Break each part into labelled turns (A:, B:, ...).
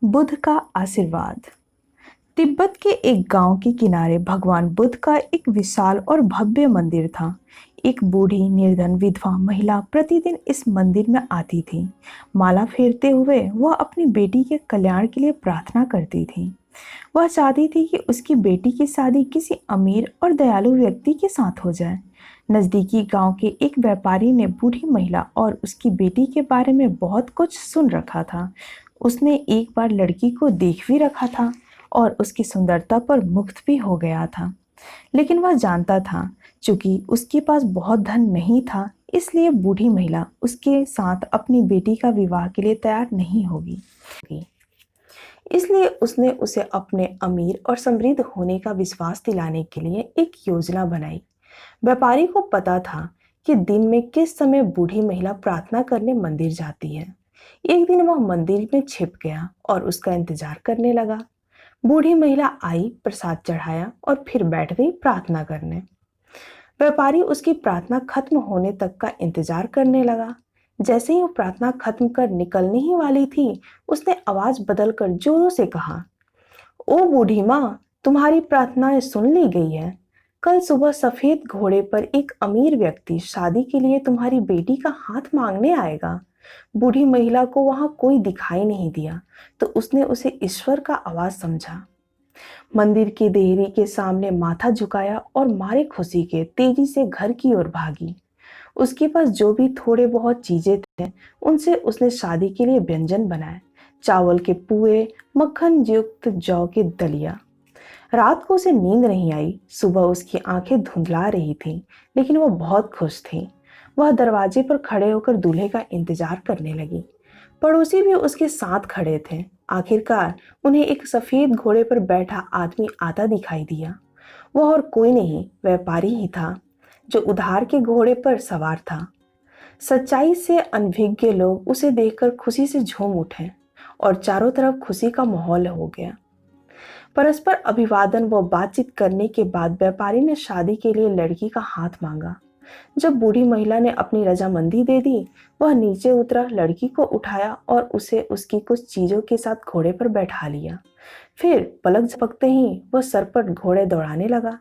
A: बुद्ध का आशीर्वाद। तिब्बत के एक गांव के किनारे भगवान बुद्ध का एक विशाल और भव्य मंदिर था। एक बूढ़ी निर्धन विधवा महिला प्रतिदिन इस मंदिर में आती थी। माला फेरते हुए वह अपनी बेटी के कल्याण के लिए प्रार्थना करती थी। वह चाहती थी कि उसकी बेटी की शादी किसी अमीर और दयालु व्यक्ति के साथ हो जाए। नजदीकी गांव के एक व्यापारी ने बूढ़ी महिला और उसकी बेटी के बारे में बहुत कुछ सुन रखा था। उसने एक बार लड़की को देख भी रखा था और उसकी सुंदरता पर मुग्ध भी हो गया था। लेकिन वह जानता था, चूंकि उसके पास बहुत धन नहीं था, इसलिए बूढ़ी महिला उसके साथ अपनी बेटी का विवाह के लिए तैयार नहीं होगी। इसलिए उसने उसे अपने अमीर और समृद्ध होने का विश्वास दिलाने के लिए एक योजना बनाई। व्यापारी को पता था कि दिन में किस समय बूढ़ी महिला प्रार्थना करने मंदिर जाती है। एक दिन वह मंदिर में छिप गया और उसका इंतजार करने लगा। बूढ़ी महिला आई, प्रसाद चढ़ाया और फिर बैठ गई प्रार्थना करने। व्यापारी उसकी प्रार्थना खत्म होने तक का इंतजार करने लगा। जैसे ही वो प्रार्थना खत्म कर निकलने ही वाली थी, उसने आवाज बदलकर जोरों से कहा, ओ बूढ़ी माँ, तुम्हारी प्रार्थनाएं सुन ली गई है। कल सुबह सफेद घोड़े पर एक अमीर व्यक्ति शादी के लिए तुम्हारी बेटी का हाथ मांगने आएगा। बूढ़ी महिला को वहां कोई दिखाई नहीं दिया, तो उसने उसे ईश्वर का आवाज समझा। मंदिर की देहरी के सामने माथा झुकाया और मारे खुशी के तेजी से घर की ओर भागी। उसके पास जो भी थोड़े बहुत चीजें थे, उनसे उसने शादी के लिए व्यंजन बनाए। चावल के पुए, मक्खन युक्त जौ के दलिया। रात को उसे नींद नहीं आई। सुबह उसकी आंखें धुंधला रही थी, लेकिन वह बहुत खुश थी। वह दरवाजे पर खड़े होकर दूल्हे का इंतजार करने लगी। पड़ोसी भी उसके साथ खड़े थे। आखिरकार उन्हें एक सफेद घोड़े पर बैठा आदमी आता दिखाई दिया। वह और कोई नहीं, व्यापारी ही था, जो उधार के घोड़े पर सवार था। सच्चाई से अनभिज्ञ लोग उसे देखकर खुशी से झूम उठे और चारों तरफ खुशी का माहौल हो गया। परस्पर अभिवादन व बातचीत करने के बाद व्यापारी ने शादी के लिए लड़की का हाथ मांगा। जब बूढ़ी महिला ने अपनी रजामंदी दे दी, वह नीचे उतरा, लड़की को उठाया और उसे उसकी कुछ चीजों के साथ घोड़े पर बैठा लिया। फिर पलक झपकते ही वह सर पर घोड़े दौड़ाने लगा।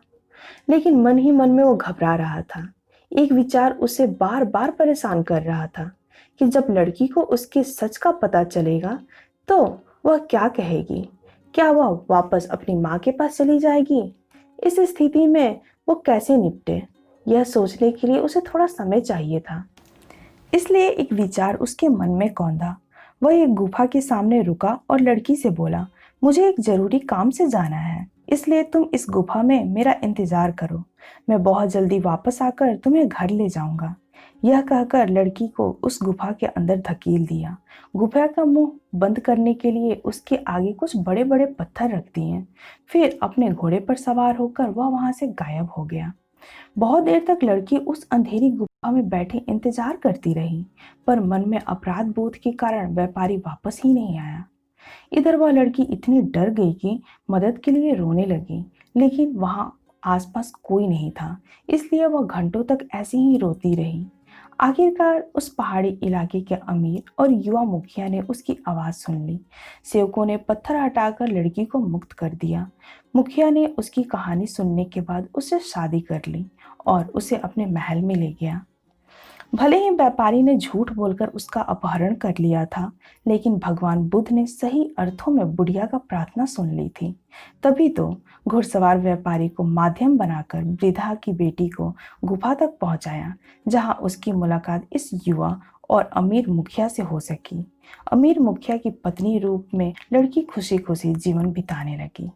A: लेकिन मन ही मन में वो घबरा रहा था। एक विचार उसे बार बार परेशान कर रहा था कि जब लड़की को उसके सच का पता चलेगा तो वह क्या कहेगी। क्या वह वापस अपनी माँ के पास चली जाएगी? इस स्थिति में वो कैसे निपटे, यह सोचने के लिए उसे थोड़ा समय चाहिए था। इसलिए एक विचार उसके मन में कौंधा। वह एक गुफा के सामने रुका और लड़की से बोला, मुझे एक जरूरी काम से जाना है, इसलिए तुम इस गुफा में मेरा इंतजार करो। मैं बहुत जल्दी वापस आकर तुम्हें घर ले जाऊंगा। यह कहकर लड़की को उस गुफा के अंदर धकेल दिया। गुफा का मुंह बंद करने के लिए उसके आगे कुछ बड़े बड़े पत्थर रख दिए। फिर अपने घोड़े पर सवार होकर वह वहां से गायब हो गया। बहुत देर तक लड़की उस अंधेरी गुफा में बैठे इंतजार करती रही, पर मन में अपराध बोध के कारण व्यापारी वापस ही नहीं आया। इधर वह लड़की इतनी डर गई कि मदद के लिए रोने लगी, लेकिन वहां आसपास कोई नहीं था। इसलिए वह घंटों तक ऐसे ही रोती रही। आखिरकार उस पहाड़ी इलाके के अमीर और युवा मुखिया ने उसकी आवाज सुन ली। सेवकों ने पत्थर हटाकर लड़की को मुक्त कर दिया। मुखिया ने उसकी कहानी सुनने के बाद उससे शादी कर ली और उसे अपने महल में ले गया। भले ही व्यापारी ने झूठ बोलकर उसका अपहरण कर लिया था, लेकिन भगवान बुद्ध ने सही अर्थों में बुढ़िया का प्रार्थना सुन ली थी। तभी तो घुड़सवार व्यापारी को माध्यम बनाकर वृद्धा की बेटी को गुफा तक पहुंचाया, जहां उसकी मुलाकात इस युवा और अमीर मुखिया से हो सकी। अमीर मुखिया की पत्नी रूप में लड़की खुशी खुशी जीवन बिताने लगी।